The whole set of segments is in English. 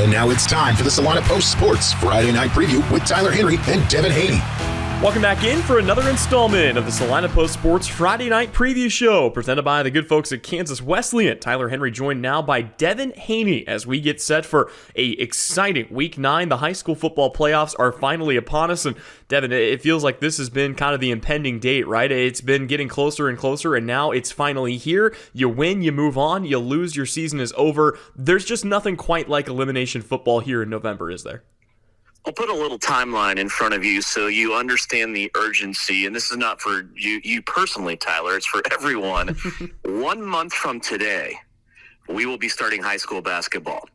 And now it's time for the Salina Post Sports Friday Night Preview with Tyler Henry and Devin Hanney. Welcome back in for another installment of the Salina Post Sports Friday Night Preview Show, presented by the good folks at Kansas Wesleyan. Tyler Henry joined now by Devin Hanney as we get set for a exciting Week 9. The high school football playoffs are finally upon us, and Devin, it feels like this has been kind of the impending date, right? It's been getting closer and closer, and now it's finally here. You win, you move on, you lose, your season is over. There's just nothing quite like elimination football here in November, is there? I'll put a little timeline in front of you so you understand the urgency. And this is not for you personally, Tyler. It's for everyone. 1 month from today, we will be starting high school basketball.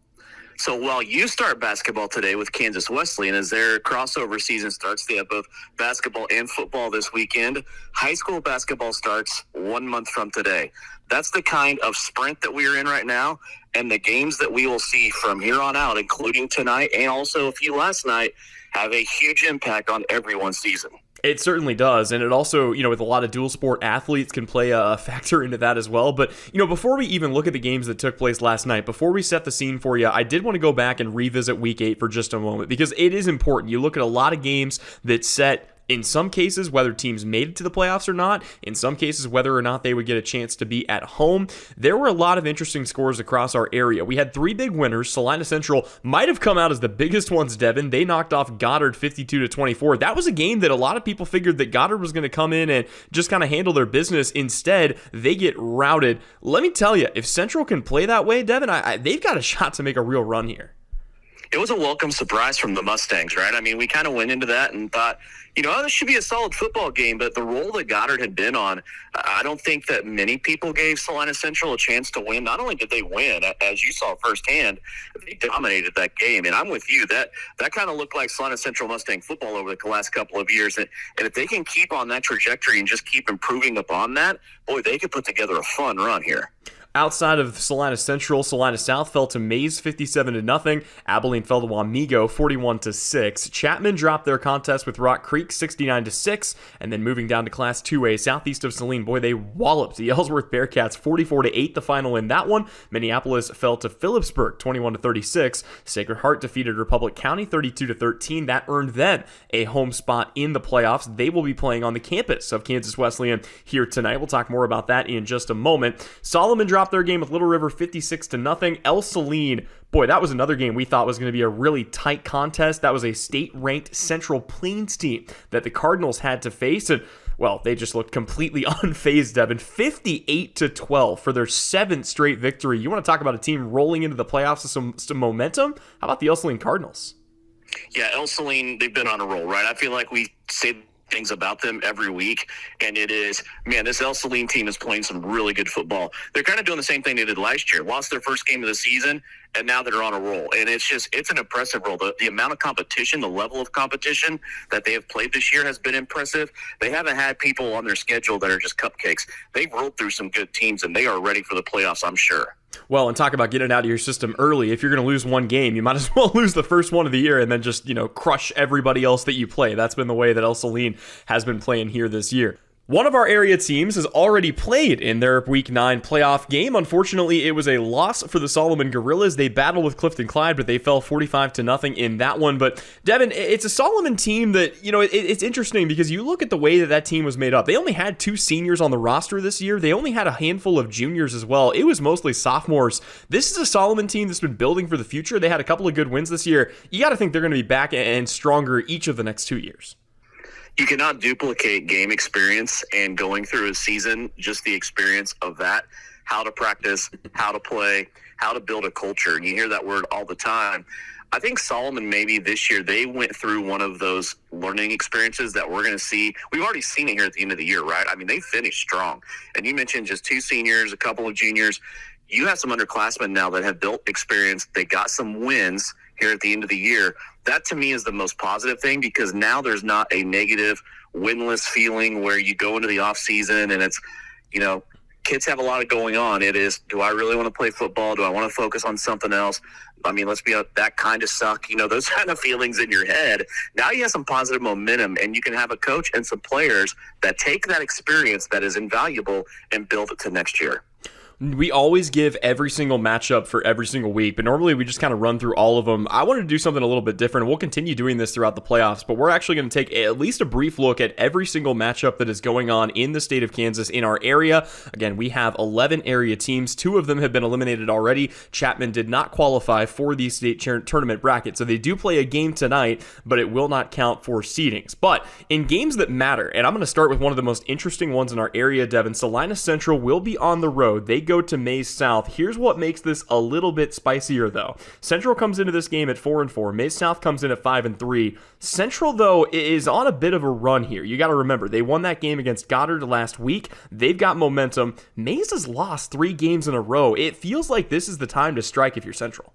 So while you start basketball today with Kansas Wesleyan, as their crossover season starts, they have both basketball and football this weekend. High school basketball starts 1 month from today. That's the kind of sprint that we are in right now, and the games that we will see from here on out, including tonight and also a few last night, have a huge impact on everyone's season. It certainly does, and it also, with a lot of dual sport athletes can play a factor into that as well. But, before we even look at the games that took place last night, before we set the scene for you, I did want to go back and revisit Week 8 for just a moment, because it is important. You look at a lot of games that set, in some cases, whether teams made it to the playoffs or not, in some cases, whether or not they would get a chance to be at home. There were a lot of interesting scores across our area. We had three big winners. Salina Central might have come out as the biggest ones, Devin. They knocked off Goddard 52-24. That was a game that a lot of people figured that Goddard was going to come in and just kind of handle their business. Instead, they get routed. Let me tell you, if Central can play that way, Devin, they've got a shot to make a real run here. It was a welcome surprise from the Mustangs, right? I mean, we kind of went into that and thought, this should be a solid football game, but the role that Goddard had been on, I don't think that many people gave Salina Central a chance to win. Not only did they win, as you saw firsthand, they dominated that game. And I'm with you. That kind of looked like Salina Central Mustang football over the last couple of years. And if they can keep on that trajectory and just keep improving upon that, boy, they could put together a fun run here. Outside of Salina Central, Salina South fell to Mays 57-0. Abilene fell to Wamego 41-6. Chapman dropped their contest with Rock Creek 69-6. And then moving down to Class 2A, southeast of Saline, boy, they walloped the Ellsworth Bearcats 44-8, the final in that one. Minneapolis fell to Phillipsburg 21-36. Sacred Heart defeated Republic County 32-13. That earned them a home spot in the playoffs. They will be playing on the campus of Kansas Wesleyan here tonight. We'll talk more about that in just a moment. Solomon dropped their game with Little River 56-0. El Saline, boy, that was another game we thought was going to be a really tight contest. That was a state-ranked Central Plains team that the Cardinals had to face, and well, they just looked completely unfazed, Devin. 58-12 for their seventh straight victory. You want to talk about a team rolling into the playoffs with some momentum? How about the El Saline Cardinals? Yeah, El Saline, they've been on a roll, right? I feel like we say things about them every week, and it is, man, this El Saline team is playing some really good football. They're kind of doing the same thing they did last year. Lost their first game of the season, and now they're on a roll. And it's an impressive roll. The amount of competition, the level of competition that they have played this year has been impressive. They haven't had people on their schedule that are just cupcakes. They've rolled through some good teams, and they are ready for the playoffs, I'm sure. Well, and talk about getting it out of your system early. If you're going to lose one game, you might as well lose the first one of the year and then just, crush everybody else that you play. That's been the way that El Saline has been playing here this year. One of our area teams has already played in their Week 9 playoff game. Unfortunately, it was a loss for the Solomon Gorillas. They battled with Clifton Clyde, but they fell 45-0 in that one. But, Devin, it's a Solomon team that, it's interesting because you look at the way that team was made up. They only had 2 seniors on the roster this year. They only had a handful of juniors as well. It was mostly sophomores. This is a Solomon team that's been building for the future. They had a couple of good wins this year. You got to think they're going to be back and stronger each of the next 2 years. You cannot duplicate game experience and going through a season, just the experience of that, how to practice, how to play, how to build a culture. And you hear that word all the time. I think Solomon, maybe this year, they went through one of those learning experiences that we're going to see. We've already seen it here at the end of the year, right? I mean, they finished strong. And you mentioned just 2 seniors, a couple of juniors. You have some underclassmen now that have built experience. They got some wins here at the end of the year. That to me is the most positive thing, because now there's not a negative winless feeling where you go into the off season and it's, kids have a lot of going on. It is, do I really want to play football? Do I want to focus on something else? I mean, let's be honest, that kind of suck, those kind of feelings in your head. Now you have some positive momentum, and you can have a coach and some players that take that experience that is invaluable and build it to next year. We always give every single matchup for every single week, but normally we just kind of run through all of them. I wanted to do something a little bit different. We'll continue doing this throughout the playoffs, but we're actually going to take at least a brief look at every single matchup that is going on in the state of Kansas in our area. Again, we have 11 area teams. 2 of them have been eliminated already. Chapman did not qualify for the state tournament bracket, so they do play a game tonight, but it will not count for seedings. But in games that matter, and I'm going to start with one of the most interesting ones in our area, Devin, Salina Central will be on the road. They go to Mays South. Here's what makes this a little bit spicier, though. Central comes into this game at 4-4. Mays South comes in at 5-3. Central, though, is on a bit of a run here. You got to remember, they won that game against Goddard last week. They've got momentum. Mays has lost 3 games in a row. It feels like this is the time to strike if you're Central.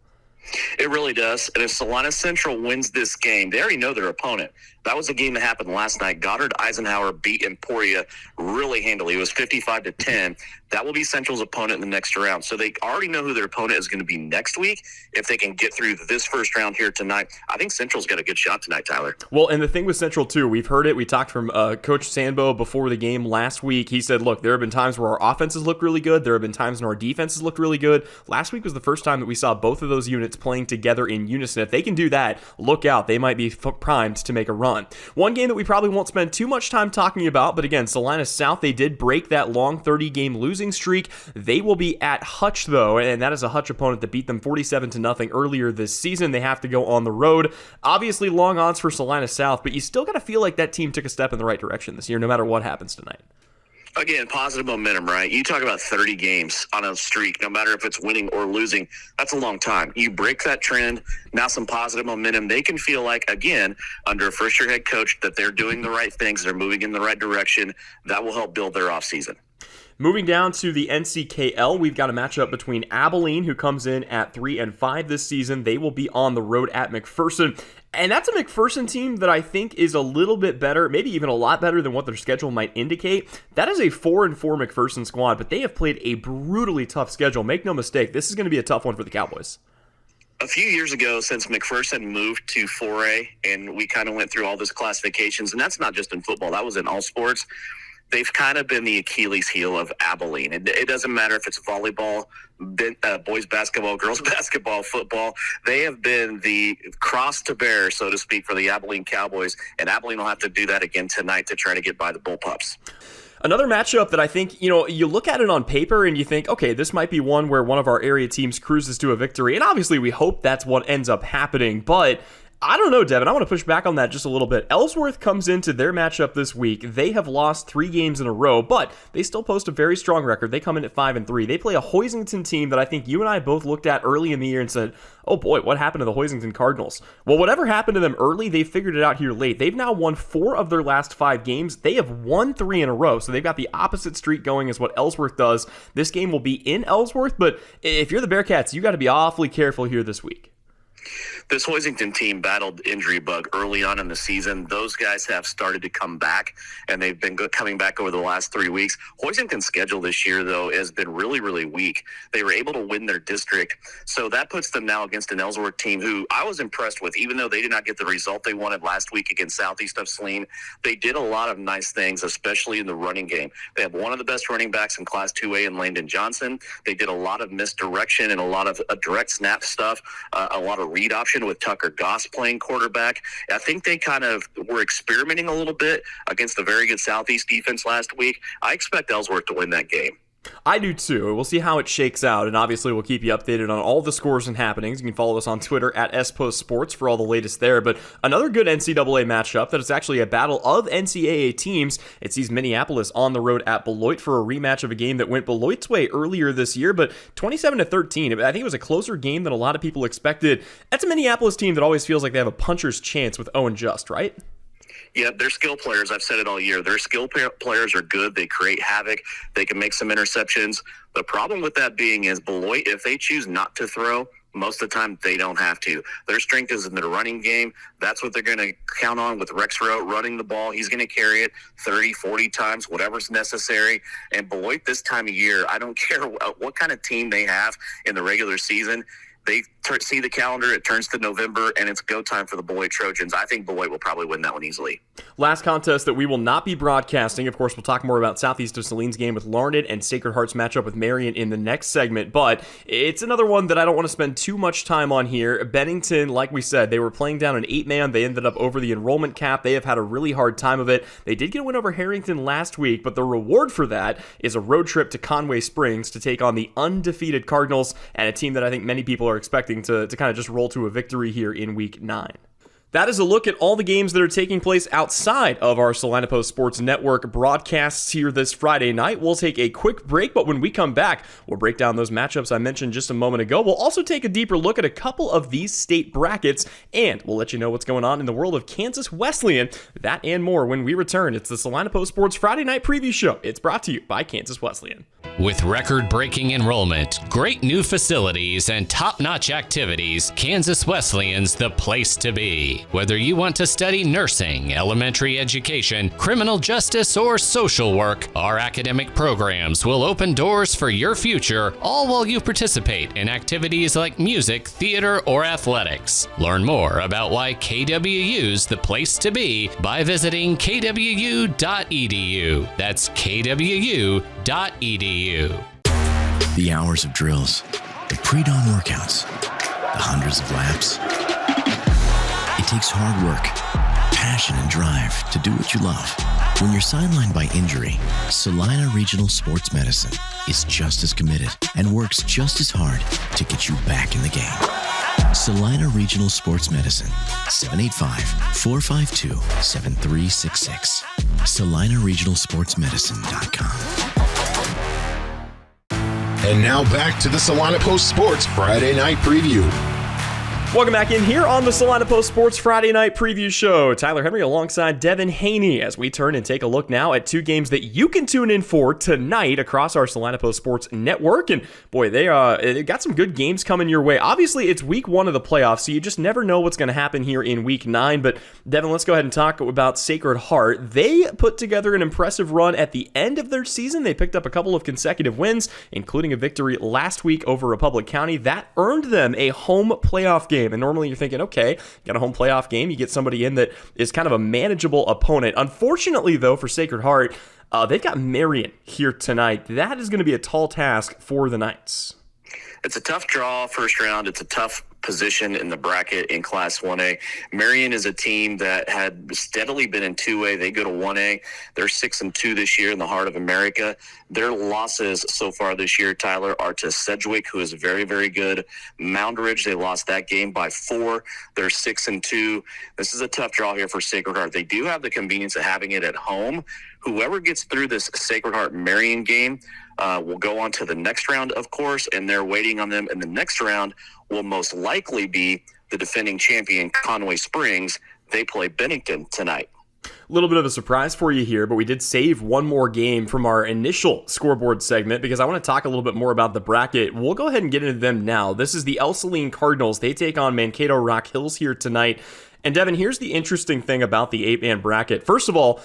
It really does. And if Salina Central wins this game, they already know their opponent. That was a game that happened last night. Goddard Eisenhower beat Emporia really handily. It was 55-10. That will be Central's opponent in the next round. So they already know who their opponent is going to be next week. If they can get through this first round here tonight, I think Central's got a good shot tonight, Tyler. Well, and the thing with Central, too, we've heard it. We talked from Coach Sambo before the game last week. He said, look, there have been times where our offenses look really good. There have been times when our defenses looked really good. Last week was the first time that we saw both of those units playing together in unison. If they can do that, look out. They might be primed to make a run. One game that we probably won't spend too much time talking about, but again, Salina South, they did break that long 30-game losing streak. They will be at Hutch, though, and that is a Hutch opponent that beat them 47-0 earlier this season. They have to go on the road. Obviously, long odds for Salina South, but you still got to feel like that team took a step in the right direction this year, no matter what happens tonight. Again, positive momentum, right? You talk about 30 games on a streak, no matter if it's winning or losing. That's a long time. You break that trend, now some positive momentum. They can feel like, again, under a first-year head coach, that they're doing the right things, they're moving in the right direction. That will help build their offseason. Moving down to the NCKL, we've got a matchup between Abilene, who comes in at 3-5 this season. They will be on the road at McPherson. And that's a McPherson team that I think is a little bit better, maybe even a lot better than what their schedule might indicate. That is a 4-4 McPherson squad, but they have played a brutally tough schedule. Make no mistake, this is going to be a tough one for the Cowboys. A few years ago, since McPherson moved to 4A, and we kind of went through all those classifications, and that's not just in football, that was in all sports. They've kind of been the Achilles heel of Abilene. It doesn't matter if it's volleyball, boys basketball, girls basketball, football. They have been the cross to bear, so to speak, for the Abilene Cowboys, and Abilene will have to do that again tonight to try to get by the Bullpups. Another matchup that I think, you look at it on paper and you think, okay, this might be one where one of our area teams cruises to a victory, and obviously we hope that's what ends up happening, but I don't know, Devin. I want to push back on that just a little bit. Ellsworth comes into their matchup this week. They have lost 3 games in a row, but they still post a very strong record. They come in at 5-3. They play a Hoisington team that I think you and I both looked at early in the year and said, oh boy, what happened to the Hoisington Cardinals? Well, whatever happened to them early, they figured it out here late. They've now won 4 of their last 5 games. They have won 3 in a row, so they've got the opposite streak going as what Ellsworth does. This game will be in Ellsworth, but if you're the Bearcats, you got to be awfully careful here this week. This Hoisington team battled injury bug early on in the season. Those guys have started to come back, and they've been coming back over the last 3 weeks. Hoisington's schedule this year, though, has been really, really weak. They were able to win their district, so that puts them now against an Ellsworth team who I was impressed with, even though they did not get the result they wanted last week against Southeast of Saline. They did a lot of nice things, especially in the running game. They have one of the best running backs in Class 2A in Landon Johnson. They did a lot of misdirection and a lot of direct snap stuff, a lot of read option with Tucker Goss playing quarterback. I think they kind of were experimenting a little bit against a very good Southeast defense last week. I expect Ellsworth to win that game. I do too. We'll see how it shakes out, and obviously we'll keep you updated on all the scores and happenings. You can follow us on Twitter at @SPostSports for all the latest there. But another good NCAA matchup that is actually a battle of NCAA teams. It sees Minneapolis on the road at Beloit for a rematch of a game that went Beloit's way earlier this year, but 27-13. I think it was a closer game than a lot of people expected. That's a Minneapolis team that always feels like they have a puncher's chance with Owen Just, right? Yeah, they're skill players. I've said it all year. Their skill players are good. They create havoc. They can make some interceptions. The problem with that being is Beloit, if they choose not to throw, most of the time they don't have to. Their strength is in their running game. That's what they're going to count on with Rex Rowe running the ball. He's going to carry it 30, 40 times, whatever's necessary. And Beloit this time of year, I don't care what kind of team they have in the regular season, they see the calendar, it turns to November, and it's go time for the Beloit Trojans. I think Beloit will probably win that one easily. Last contest that we will not be broadcasting. Of course, we'll talk more about Southeast of Saline's game with Larned and Sacred Heart's matchup with Marion in the next segment, but it's another one that I don't want to spend too much time on here. Bennington, like we said, they were playing down an 8-man. They ended up over the enrollment cap. They have had a really hard time of it. They did get a win over Harrington last week, but the reward for that is a road trip to Conway Springs to take on the undefeated Cardinals and a team that I think many people are expecting to kind of just roll to a victory here in Week 9. That is a look at all the games that are taking place outside of our Salina Post Sports Network broadcasts here this Friday night. We'll take a quick break, but when we come back, we'll break down those matchups I mentioned just a moment ago. We'll also take a deeper look at a couple of these state brackets, and we'll let you know what's going on in the world of Kansas Wesleyan. That and more when we return. It's the Salina Post Sports Friday Night Preview Show. It's brought to you by Kansas Wesleyan. With record-breaking enrollment, great new facilities, and top-notch activities, Kansas Wesleyan's the place to be. Whether you want to study nursing, elementary education, criminal justice, or social work, our academic programs will open doors for your future, all while you participate in activities like music, theater, or athletics. Learn more about why KWU's the place to be by visiting kwu.edu. That's kwu.edu. The hours of drills, the pre-dawn workouts, the hundreds of laps. It takes hard work, passion, and drive to do what you love. When you're sidelined by injury, Salina Regional Sports Medicine is just as committed and works just as hard to get you back in the game. Salina Regional Sports Medicine, 785-452-7366. SalinaRegionalSportsMedicine.com. And now back to the Salina Post Sports Friday Night Preview. Welcome back in here on the Salina Post Sports Friday Night Preview Show. Tyler Henry alongside Devin Hanney as we turn and take a look now at two games that you can tune in for tonight across our Salina Post Sports Network. And boy, they got some good games coming your way. Obviously, it's week 1 of the playoffs, so you just never know what's going to happen here in week 9. But Devin, let's go ahead and talk about Sacred Heart. They put together an impressive run at the end of their season. They picked up a couple of consecutive wins, including a victory last week over Republic County. That earned them a home playoff game. And normally you're thinking, okay, got a home playoff game. You get somebody in that is kind of a manageable opponent. Unfortunately, though, for Sacred Heart, they've got Marion here tonight. That is going to be a tall task for the Knights. It's a tough draw first round. It's a tough position in the bracket in Class 1A. Marion is a team that had steadily been in 2A. They go to 1A. They're 6-2 this year in the heart of America. Their losses so far this year, Tyler, are to Sedgwick, who is very, very good. Moundridge, they lost that game by 4. They're 6-2. This is a tough draw here for Sacred Heart. They do have the convenience of having it at home. Whoever gets through this Sacred Heart Marion game will go on to the next round, of course, and they're waiting on them in the next round will most likely be the defending champion, Conway Springs. They play Bennington tonight. A little bit of a surprise for you here, but we did save one more game from our initial scoreboard segment because I want to talk a little bit more about the bracket. We'll go ahead and get into them now. This is the El Saline Cardinals. They take on Mankato Rock Hills here tonight. And Devin, here's the interesting thing about the 8-man bracket. First of all,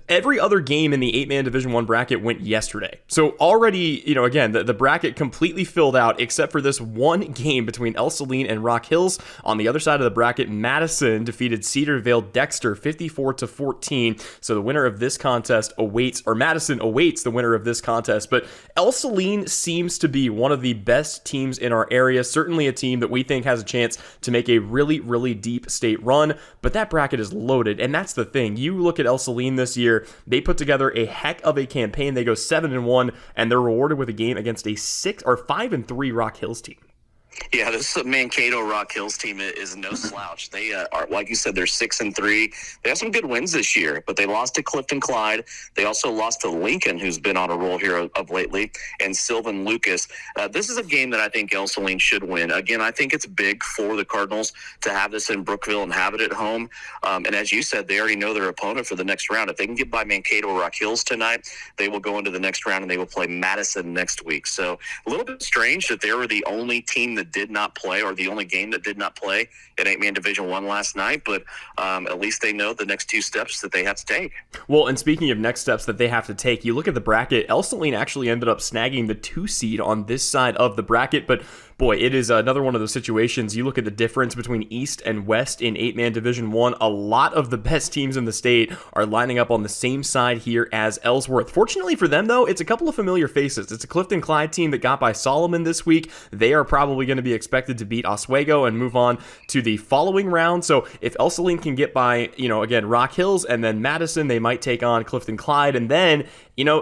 every other game in the 8-man Division I bracket went yesterday. So already, again, the bracket completely filled out except for this one game between El Saline and Rock Hills. On the other side of the bracket, Madison defeated Cedarville Dexter 54-14. So the winner of this contest Madison awaits the winner of this contest. But El Saline seems to be one of the best teams in our area. Certainly a team that we think has a chance to make a really, really deep state run. But that bracket is loaded. And that's the thing. You look at El Saline this year, they put together a heck of a campaign. They go 7-1, and they're rewarded with a game against a 5-3 Rock Hills team. Yeah, this Mankato Rock Hills team is no slouch. They are, like you said, they're 6-3. They have some good wins this year, but they lost to Clifton Clyde. They also lost to Lincoln, who's been on a roll here of lately, and Sylvan Lucas. This is a game that I think El Saline should win. Again, I think it's big for the Cardinals to have this in Brookville and have it at home. And as you said, they already know their opponent for the next round. If they can get by Mankato Rock Hills tonight, they will go into the next round and they will play Madison next week. So a little bit strange that they were the only team that did not play, or the only game that did not play at 8-man Division I last night, but at least they know the next 2 steps that they have to take. Well, and speaking of next steps that they have to take, you look at the bracket, El Saline actually ended up snagging the 2 seed on this side of the bracket, but boy, Boy, it is another one of those situations. You look at the difference between East and West in 8-man Division 1. A lot of the best teams in the state are lining up on the same side here as Ellsworth. Fortunately for them, though, it's a couple of familiar faces. It's a Clifton Clyde team that got by Solomon this week. They are probably going to be expected to beat Oswego and move on to the following round. So if El Saline can get by, again, Rock Hills and then Madison, they might take on Clifton Clyde. And then,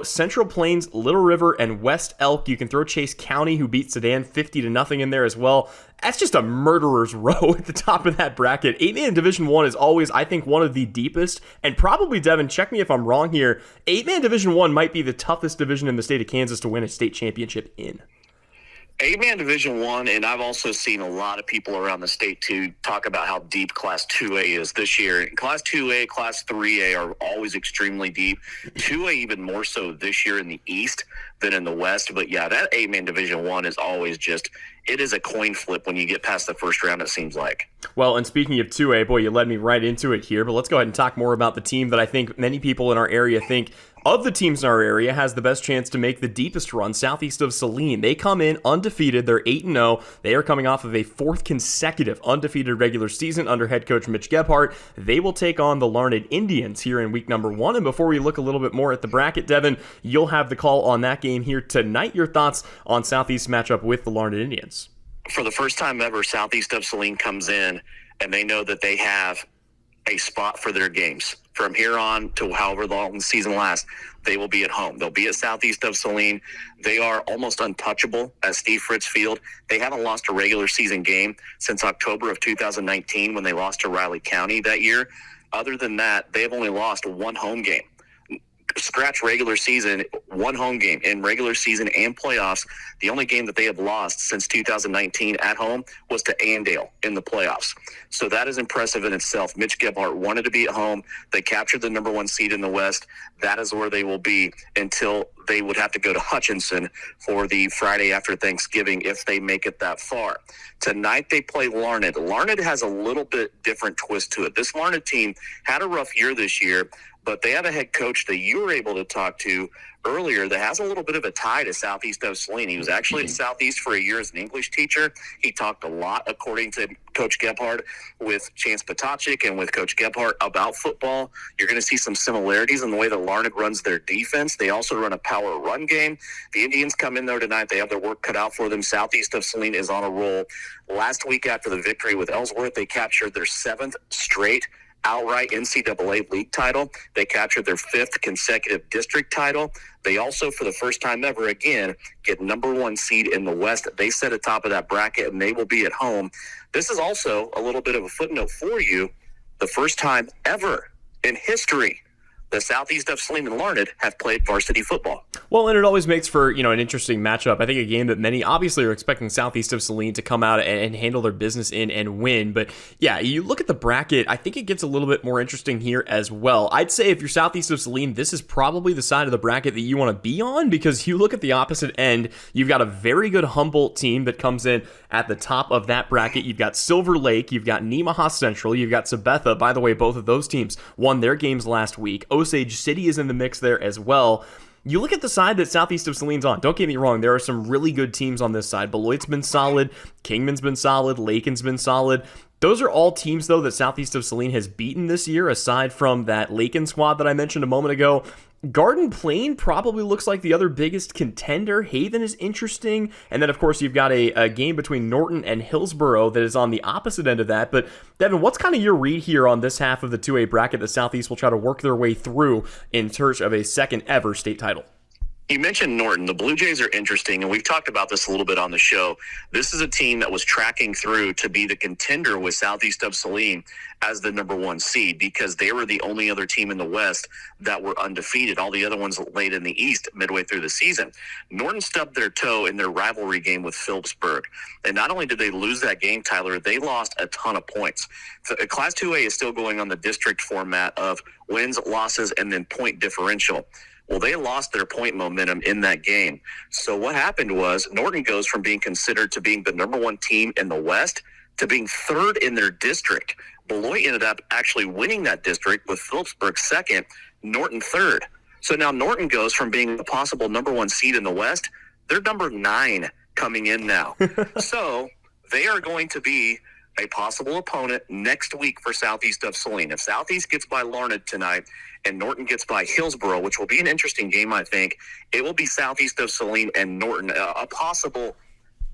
Central Plains, Little River, and West Elk. You can throw Chase County, who beat Sedan 50-0 in there as well. That's just a murderer's row at the top of that bracket. 8-man Division 1 is always, I think, one of the deepest, and probably, Devin, check me if I'm wrong here, 8-man Division 1 might be the toughest division in the state of Kansas to win a state championship in. 8-man Division 1, and I've also seen a lot of people around the state, too, talk about how deep Class 2A is this year. Class 2A, Class 3A are always extremely deep. 2A even more so this year in the East than in the West. But, yeah, that 8-man Division 1 is always just – it is a coin flip when you get past the first round, it seems like. Well, and speaking of 2A, boy, you led me right into it here, but let's go ahead and talk more about the team that I think many people in our area think of the teams in our area has the best chance to make the deepest run, southeast of Saline. They come in undefeated. They're 8-0. They are coming off of a fourth consecutive undefeated regular season under head coach Mitch Gebhardt. They will take on the Larned Indians here in week number 1. And before we look a little bit more at the bracket, Devin, you'll have the call on that game here tonight. Your thoughts on Southeast matchup with the Larned Indians? For the first time ever, southeast of Saline comes in, and they know that they have a spot for their games. From here on to however long the season lasts, they will be at home. They'll be at southeast of Saline. They are almost untouchable at Steve Fritz Field. They haven't lost a regular season game since October of 2019 when they lost to Riley County that year. Other than that, they have only lost one home game. Scratch regular season, one home game in regular season and playoffs. The only game that they have lost since 2019 at home was to Andale in the playoffs. So that is impressive in itself. Mitch Gebhardt wanted to be at home. They captured the number 1 seed in the West. That is where they will be until they would have to go to Hutchinson for the Friday after Thanksgiving if they make it that far. Tonight they play Larned. Larned has a little bit different twist to it. This Larned team had a rough year this year, but they have a head coach that you were able to talk to earlier that has a little bit of a tie to southeast of Saline. He was actually at Southeast for a year as an English teacher. He talked a lot, according to Coach Gebhardt, with Chance Potachik and with Coach Gebhardt about football. You're going to see some similarities in the way that Larned runs their defense. They also run a power run game. The Indians come in there tonight. They have their work cut out for them. Southeast of Saline is on a roll. Last week after the victory with Ellsworth, they captured their 7th straight outright NCAA league title. They captured their 5th consecutive district title. They also, for the first time ever, again, get number 1 seed in the West. They sit atop of that bracket, and they will be at home. This is also a little bit of a footnote for you. The first time ever in history the southeast of Saline and Larned have played varsity football. Well, and it always makes for, an interesting matchup. I think a game that many obviously are expecting southeast of Saline to come out and handle their business in and win. But yeah, you look at the bracket, I think it gets a little bit more interesting here as well. I'd say if you're southeast of Saline, this is probably the side of the bracket that you want to be on, because you look at the opposite end, you've got a very good Humboldt team that comes in at the top of that bracket. You've got Silver Lake, you've got Nemaha Central, you've got Sabetha. By the way, both of those teams won their games last week. Osage City is in the mix there as well. You look at the side that southeast of Saline's on. Don't get me wrong, there are some really good teams on this side. Beloit's been solid, Kingman's been solid, Lakin's been solid. Those are all teams, though, that southeast of Saline has beaten this year, aside from that Lakin squad that I mentioned a moment ago. Garden Plain probably looks like the other biggest contender. Haven is interesting. And then, of course, you've got a game between Norton and Hillsboro that is on the opposite end of that. But, Devin, what's kind of your read here on this half of the 2A bracket that Southeast will try to work their way through in search of a second ever state title? You mentioned Norton. The Blue Jays are interesting, and we've talked about this a little bit on the show. This is a team that was tracking through to be the contender with Southeast of Saline as the number 1 seed, because they were the only other team in the West that were undefeated. All the other ones laid in the East midway through the season. Norton stubbed their toe in their rivalry game with Phillipsburg. And not only did they lose that game, Tyler, they lost a ton of points. So Class 2A is still going on the district format of wins, losses, and then point differential. Well, they lost their point momentum in that game. So what happened was Norton goes from being considered to being the number 1 team in the West to being 3rd in their district. Beloit ended up actually winning that district with Phillipsburg 2nd, Norton 3rd. So now Norton goes from being the possible number 1 seed in the West. They're number 9 coming in now. So they are going to be a possible opponent next week for Southeast of Salina. If Southeast gets by Larned tonight and Norton gets by Hillsboro, which will be an interesting game, I think, it will be Southeast of Salina and Norton, a possible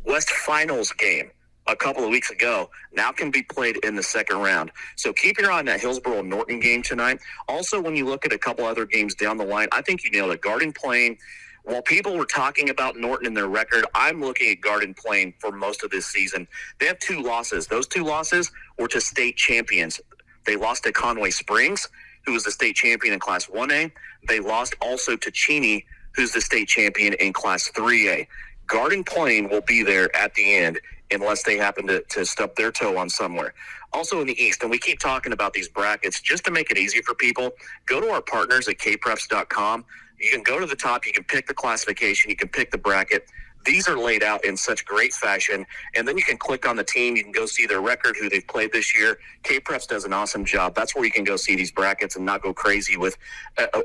West Finals game a couple of weeks ago, now can be played in the second round. So keep your eye on that Hillsboro-Norton game tonight. Also, when you look at a couple other games down the line, I think you nailed it. Garden Plain, while people were talking about Norton and their record, I'm looking at Garden Plain for most of this season. They have 2 losses. Those 2 losses were to state champions. They lost to Conway Springs, who was the state champion in Class 1A. They lost also to Cheney, who's the state champion in Class 3A. Garden Plain will be there at the end unless they happen to stub their toe on somewhere. Also in the East, and we keep talking about these brackets, just to make it easy for people, go to our partners at kpreps.com. You can go to the top, you can pick the classification, you can pick the bracket. These are laid out in such great fashion, and then you can click on the team. You can go see their record, who they've played this year. K-Preps does an awesome job. That's where you can go see these brackets and not go crazy with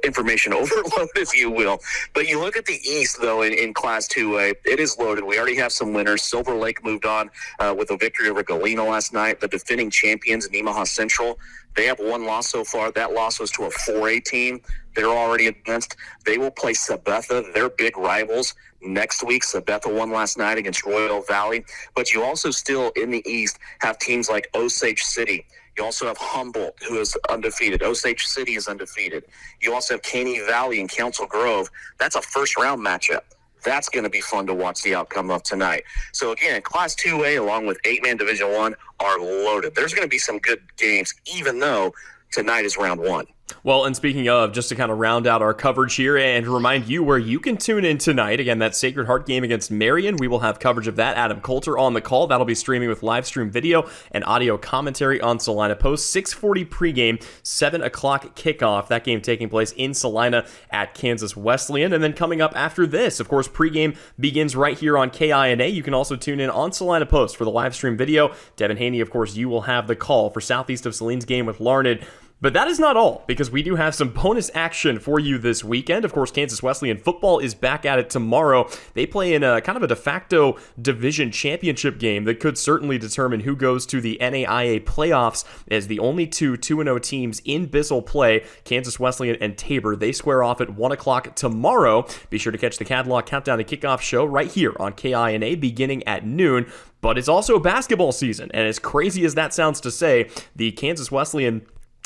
information overload, if you will. But you look at the East, though, in Class 2A, it is loaded. We already have some winners. Silver Lake moved on with a victory over Galena last night. The defending champions in Omaha Central, they have 1 loss so far. That loss was to a 4A team. They're already advanced. They will play Sabetha, their big rivals, next week. Sabetha won last night against Royal Valley. But you also still, in the East, have teams like Osage City. You also have Humboldt, who is undefeated. Osage City is undefeated. You also have Caney Valley and Council Grove. That's a first-round matchup. That's going to be fun to watch the outcome of tonight. So, again, Class 2A, along with 8-man Division I, are loaded. There's going to be some good games, even though tonight is round 1. Well, and speaking of, just to kind of round out our coverage here and remind you where you can tune in tonight, again, that Sacred Heart game against Marion, we will have coverage of that. Adam Coulter on the call. That'll be streaming with live stream video and audio commentary on Salina Post. 6:40 pregame, 7 o'clock kickoff. That game taking place in Salina at Kansas Wesleyan. And then coming up after this, of course, pregame begins right here on KINA. You can also tune in on Salina Post for the live stream video. Devin Hanney, of course, you will have the call for Southeast of Saline's game with Larned. But that is not all, because we do have some bonus action for you this weekend. Of course, Kansas Wesleyan football is back at it tomorrow. They play in a kind of a de facto division championship game that could certainly determine who goes to the NAIA playoffs, as the only 2-0 teams in Bissell play, Kansas Wesleyan and Tabor. They square off at 1 o'clock tomorrow. Be sure to catch the Catalog Countdown to Kickoff show right here on KINA beginning at noon. But it's also basketball season, and as crazy as that sounds to say, the Kansas Wesleyan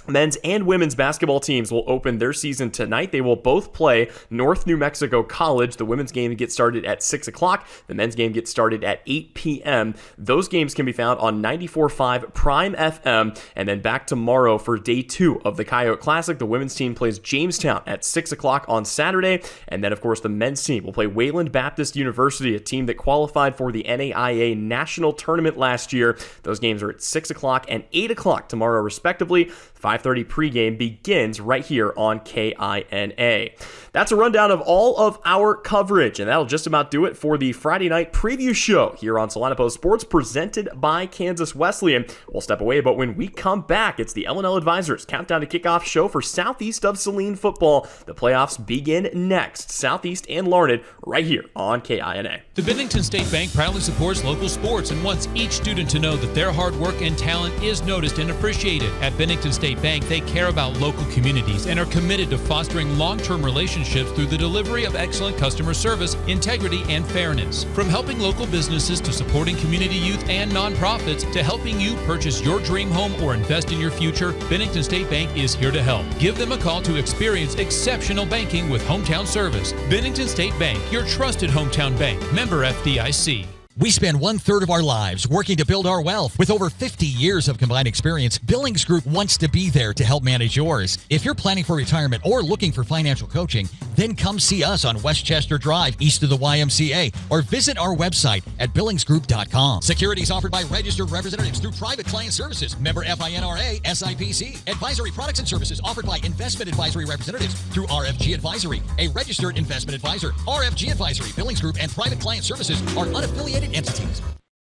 men's and women's basketball teams will open their season tonight. They will both play North New Mexico College. The women's game gets started at 6 o'clock. The men's game gets started at 8 p.m. Those games can be found on 94.5 Prime FM. And then back tomorrow for day 2 of the Coyote Classic. The women's team plays Jamestown at 6 o'clock on Saturday. And then, of course, the men's team will play Wayland Baptist University, a team that qualified for the NAIA National Tournament last year. Those games are at 6 o'clock and 8 o'clock tomorrow, respectively. 5:30 pregame begins right here on KINA. That's a rundown of all of our coverage, and that'll just about do it for the Friday night preview show here on Salina Post Sports, presented by Kansas Wesleyan. We'll step away, but when we come back, it's the L&L Advisors Countdown to Kickoff show for Southeast of Saline football. The playoffs begin next. Southeast and Larned right here on KINA. The Bennington State Bank proudly supports local sports and wants each student to know that their hard work and talent is noticed and appreciated. At Bennington State Bank, they care about local communities and are committed to fostering long-term relationships through the delivery of excellent customer service, integrity, and fairness. From helping local businesses to supporting community youth and nonprofits to helping you purchase your dream home or invest in your future, Bennington State Bank is here to help. Give them a call to experience exceptional banking with hometown service. Bennington State Bank, your trusted hometown bank. Member FDIC. We spend 1/3 of our lives working to build our wealth. With over 50 years of combined experience, Billings Group wants to be there to help manage yours. If you're planning for retirement or looking for financial coaching, then come see us on Westchester Drive, east of the YMCA, or visit our website at billingsgroup.com. Securities offered by registered representatives through Private Client Services, member FINRA, SIPC. Advisory products and services offered by investment advisory representatives through RFG Advisory, a registered investment advisor. RFG Advisory, Billings Group, and Private Client Services are unaffiliated entities.